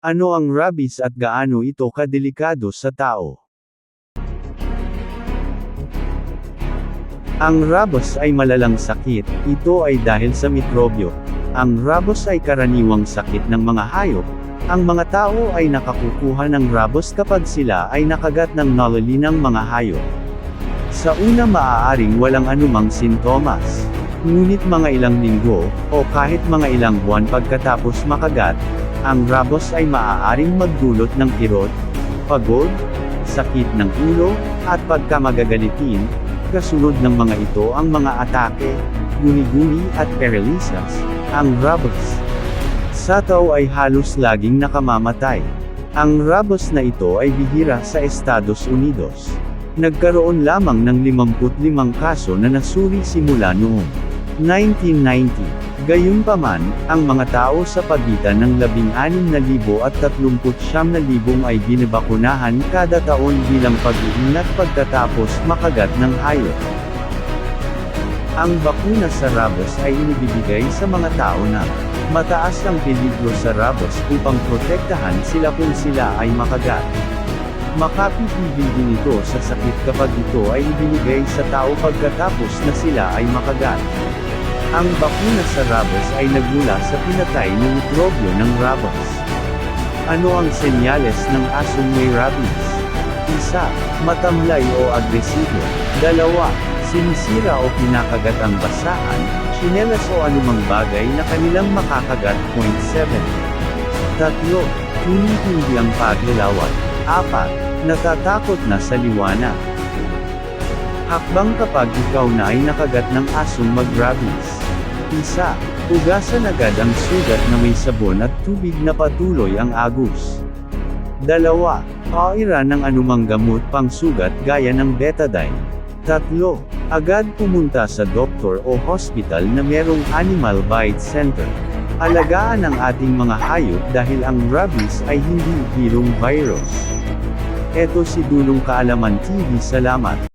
Ano ang rabies at gaano ito kadelikado sa tao? Ang rabies ay malalang sakit, ito ay dahil sa mikrobyo. Ang rabies ay karaniwang sakit ng mga hayop. Ang mga tao ay nakakukuha ng rabies kapag sila ay nakagat ng nalilinang mga hayop. Sa una maaaring walang anumang sintomas. Ngunit mga ilang linggo, o kahit mga ilang buwan pagkatapos makagat, ang rabies ay maaaring magdulot ng kirot, pagod, sakit ng ulo, at pagkamagagalitin. Kasunod ng mga ito ang mga atake, guni-guni at paralysis. Ang rabies sa tao ay halos laging nakamamatay. Ang rabies na ito ay bihira sa Estados Unidos. Nagkaroon lamang ng 55 kaso na nasuri simula noong 1990. Gayunpaman, ang mga tao sa pagitan ng 16,000 at 39,000 ay binabakunahan kada taon bilang pag-iingat pagkatapos makagat ng hayop. Ang bakuna sa rabies ay inibibigay sa mga tao na mataas ang peligro sa rabies upang protektahan sila kung sila ay makagat. Makapipigil din ito sa sakit kapag ito ay ibinigay sa tao pagkatapos na sila ay makagat. Ang bakuna sa rabies ay nagmula sa pinatay ng mikrobyo ng rabies. Ano ang senyales ng asong may rabies? 1. Matamlay o agresibo. 2. Sinisira o pinakagat ang basahan, tsinelas o anumang bagay na kanilang makakagat. 7. 3. Hindi ang paglilawat. 4. Natatakot na sa liwanag. Hakbang kapag ikaw na ay nakagat ng asong mag-rabies. 1. Hugasan agad ang sugat na may sabon at tubig na patuloy ang agos. 2. Pairan ng anumang gamot pang sugat gaya ng betadine. 3. Agad pumunta sa doktor o hospital na merong Animal Bite Center. Alagaan ang ating mga hayop dahil ang rabies ay hindi birong virus. Eto si Dulong Kaalaman TV. Salamat.